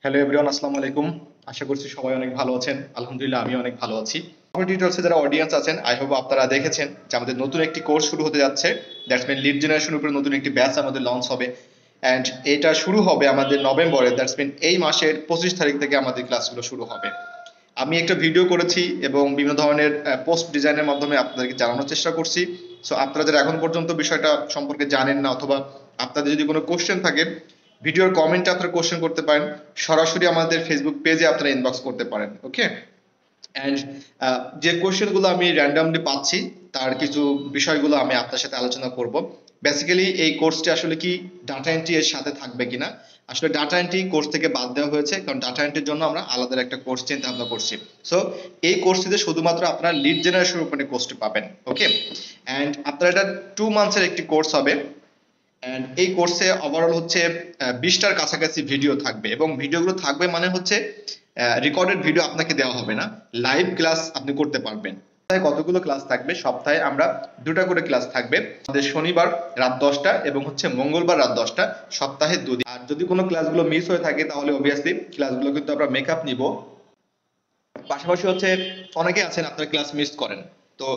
Hello everyone, আসসালামু আলাইকুম। আশা করছি সবাই অনেক ভালো আছেন। আলহামদুলিল্লাহ আমি অনেক ভালো আছি। আমার টিউটোরিয়ালসে যারা অডিয়েন্স আছেন, আই হোপ আপনারা দেখেছেন যে আমাদের নতুন একটি কোর্স শুরু হতে যাচ্ছে। দ্যাটস মিন লিড জেনারেশন উপরে নতুন একটি ব্যাচ আমাদের লঞ্চ হবে। অ্যান্ড এটা শুরু হবে আমাদের নভেম্বরে, দ্যাটস মিন এই মাসের 25 তারিখ থেকে আমাদের ক্লাসগুলো শুরু হবে। আমি একটা ভিডিও করেছি এবং বিভিন্ন ধরনের পোস্ট ডিজাইনের মাধ্যমে আপনাদেরকে জানানোর চেষ্টা করছি। সো আপনারা যারা এখন পর্যন্ত বিষয়টা সম্পর্কে জানেন না, অথবা আপনাদের যদি কোনো কোশ্চেন থাকে, ভিডিওর কমেন্টে আপনারা কোশ্চেন করতে পারেন, সরাসরি আমাদের ফেসবুক পেজে আপনারা ইনবক্স করতে পারেন। ওকে। অ্যান্ড যে কোশ্চেনগুলো আমি র্যান্ডামলি পাচ্ছি, তার কিছু বিষয়গুলো আমি আপনার সাথে আলোচনা করব। বেসিক্যালি এই কোর্সটি আসলে কি ডাটা এন্ট্রি এর সাথে থাকবে কিনা। আসলে ডাটা এন্ট্রি কোর্স থেকে বাদ দেওয়া হয়েছে, কারণ ডাটা এন্ট্রির জন্য আমরা আলাদা একটা কোর্স চিন্তা ভাবনা করছি। সো এই কোর্সটিতে শুধুমাত্র আপনারা লিড জেনারেশন উপরে কোর্সটি পাবেন। ওকে। অ্যান্ড আপনারা এটা 2 মান্থসের একটি কোর্স হবে। অ্যান্ড এই কোর্সে ওভারঅল হচ্ছে 20টার কাছাকাছি ভিডিও থাকবে, এবং ভিডিওগুলো থাকবে মানে হচ্ছে রেকর্ডেড ভিডিও আপনাকে দেওয়া হবে না, লাইভ ক্লাস আপনি করতে পারবেন। সপ্তাহে কতগুলো ক্লাস থাকবে? সপ্তাহে আমরা 2টা করে ক্লাস থাকবে, আমাদের শনিবার রাত 10টা এবং হচ্ছে মঙ্গলবার রাত 10টা, সপ্তাহে 2 দিন। আর যদি কোনো ক্লাসগুলো মিস হয়ে থাকে তাহলে অবভিয়াসলি ক্লাসগুলো কিন্তু আমরা মেকআপ নিব। পাশাপাশি হচ্ছে অনেকে আছেন আপনারা ক্লাস মিস করেন, তো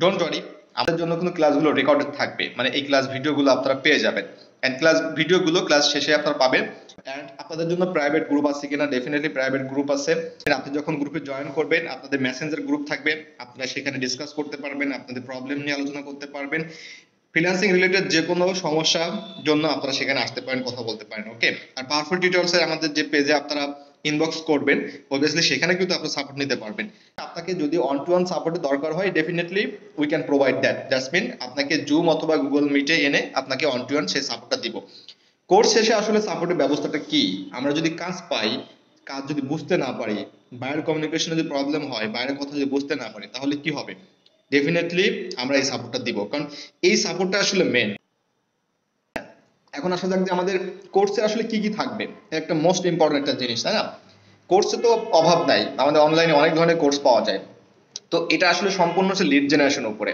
ডোন্ট ওয়ারি, আপনাদের জন্য কিন্তু ক্লাসগুলো রেকর্ডেড থাকবে, মানে এই ক্লাস ভিডিওগুলো আপনারা পেয়ে যাবেন। এন্ড ক্লাস ভিডিওগুলো ক্লাস শেষে আপনারা পাবেন। এন্ড আপনাদের জন্য প্রাইভেট গ্রুপ আছে কিনা? ডেফিনেটলি প্রাইভেট গ্রুপ আছে। আপনি যখন গ্রুপে জয়েন করবেন, আপনাদের মেসেঞ্জার গ্রুপ থাকবে, আপনারা সেখানে ডিসকাস করতে পারবেন, আপনাদের প্রবলেম নিয়ে আলোচনা করতে পারবেন। ফ্রিল্যান্সিং রিলেটেড যে কোনো সমস্যার জন্য আপনারা সেখানে আসতে পারেন, কথা বলতে পারেন। ওকে। আর পাওয়ারফুল টিউটোরিয়ালস এর আমাদের যে পেজে আপনারা ইনবক্স করবেন, অবভিয়াসলি সেখানে কিন্তু আপনি সাপোর্ট নিতে পারবেন। আপনাকে যদি অন টু ওয়ান সাপোর্টের দরকার হয়, definitely we can provide that. That's mean আপনাকে জুম অথবা গুগল মিটে এনে আপনাকে অন টু ওয়ান সেই সাপোর্টটা দিব। কোর্স শেষে আসলে সাপোর্টের ব্যবস্থাটা কি? আমরা যদি কাজ পাই, কাজ যদি বুঝতে না পারি, বাইরের কমিউনিকেশনে যদি প্রবলেম হয়, বাইরের কথা যদি বুঝতে না পারি, তাহলে কি হবে? ডেফিনেটলি আমরা এই সাপোর্টটা দিব, কারণ এই সাপোর্টটা আসলে মেন। এখন আসা যাক যে আমাদের কোর্সে আসলে কি কি থাকবে। এটা একটা মোস্ট ইম্পর্টেন্ট একটা জিনিস, তাই না? কোর্সে তো অভাব নাই, আমাদের অনলাইনে অনেক ধরনের কোর্স পাওয়া যায়। তো এটা আসলে সম্পূর্ণ হচ্ছে লিড জেনারেশন উপরে।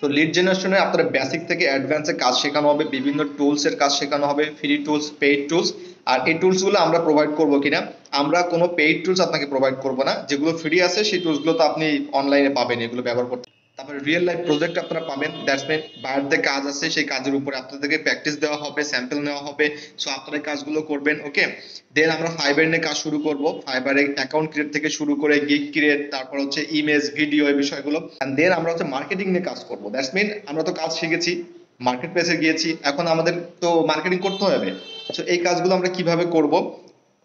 তো লিড জেনারেশনে আপনার বেসিক থেকে অ্যাডভান্সে কাজ শেখানো হবে, বিভিন্ন টুলস এর কাজ শেখানো হবে, ফ্রি টুলস, পেইড টুলস। আর এই টুলস গুলো আমরা প্রোভাইড করবো কিনা, আমরা কোনো পেইড টুলস আপনাকে প্রোভাইড করবো না, যেগুলো ফ্রি আছে সেই টুলস গুলো তো আপনি অনলাইনে পাবেন, এগুলো ব্যবহার করতে। তারপরে রিয়েল লাইফ প্রজেক্ট আপনারা পাবেন, দ্যাটস মিন বাইরেতে কাজ আছে, সেই কাজের উপরে আপনাদেরকে প্র্যাকটিস দেওয়া হবে, স্যাম্পল নেওয়া হবে। সো আপনারা এই কাজগুলো করবেন। ওকে। দেন আমরা ফাইবার নিয়ে কাজ শুরু করব, ফাইবারে অ্যাকাউন্ট ক্রিয়েট থেকে শুরু করে গিগ ক্রিয়েট, তারপর হচ্ছে ইমেজ, ভিডিও, এই বিষয়গুলো। এন্ড দেন আমরা হচ্ছে মার্কেটিং নিয়ে কাজ করব। দ্যাটস মিন আমরা তো কাজ শিখেছি, মার্কেট প্লেসে গিয়েছি, এখন আমাদের তো মার্কেটিং করতে হবে। সো এই কাজগুলো আমরা কিভাবে করব,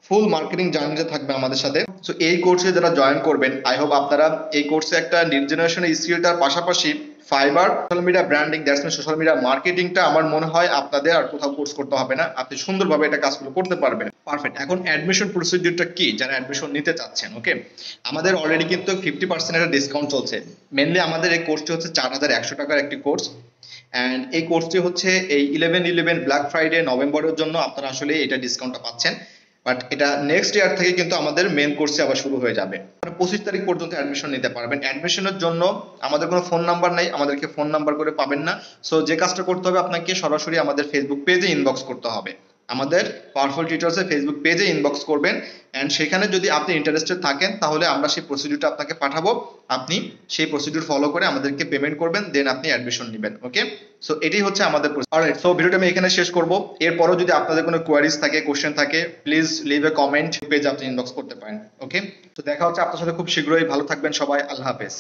ফুল মার্কেটিং জার্নিতে থাকবে আমাদের সাথে। সো এই কোর্সে যারা জয়েন করবেন, আই হোপ আপনারা এই কোর্সে একটা লিড জেনারেশনের স্কিলটার পাশাপাশি Fiverr, social media branding, that's mean social media মার্কেটিংটা আমার মনে হয় আপনাদের আর কোথাও কোর্স করতে হবে না, আপনি সুন্দরভাবে এটা কাজগুলো করতে পারবেন। পারফেক্ট। এখন অ্যাডমিশন প্রসিডিউরটা কি যারা অ্যাডমিশন নিতে চাচ্ছেন? ওকে। আমাদের অলরেডি কিন্তু 50% একটা ডিসকাউন্ট চলছে। মেনলি আমাদের এই কোর্সটি হচ্ছে 4100 টাকার একটি কোর্স। অ্যান্ড এই কোর্সটি হচ্ছে এই 11/11 ব্ল্যাক ফ্রাইডে নভেম্বরের জন্য আপনারা আসলে এটা ডিসকাউন্টটা পাচ্ছেন। বাট এটা নেক্সট ইয়ার থেকে কিন্তু আমাদের মেন কোর্সে আবার শুরু হয়ে যাবে। 25 তারিখ পর্যন্ত অ্যাডমিশন নিতে পারবেন। অ্যাডমিশনের জন্য আমাদের কোনো ফোন নাম্বার নেই, আমাদেরকে ফোন নাম্বার করে পাবেন না। সো যে কাজটা করতে হবে, আপনাকে সরাসরি আমাদের ফেসবুক পেজে ইনবক্স করতে হবে। আমাদের পাওয়ারফুল টিউটরসের ফেসবুক পেজে ইনবক্স করবেন। অ্যান্ড সেখানে যদি আপনি ইন্টারেস্টেড থাকেন, তাহলে আমরা সেই প্রসিডিউরটা আপনাকে পাঠাবো, আপনি সেই প্রসিডিউর ফলো করে আমাদেরকে পেমেন্ট করবেন, দেন আপনি অ্যাডমিশন নেবেন। ওকে। সো এটাই হচ্ছে আমাদের। অলরাইট, সো ভিডিওটা আমি এখানে শেষ করব। এরপরও যদি আপনাদের কোনো কোয়ারিজ থাকে, কোশ্চেন থাকে, please leave a comment, page আপনি ইনবক্স করতে পারেন। ওকে। তো দেখা হচ্ছে আপনার সাথে খুব শীঘ্রই। ভালো থাকবেন সবাই। আল্লাহ হাফেজ।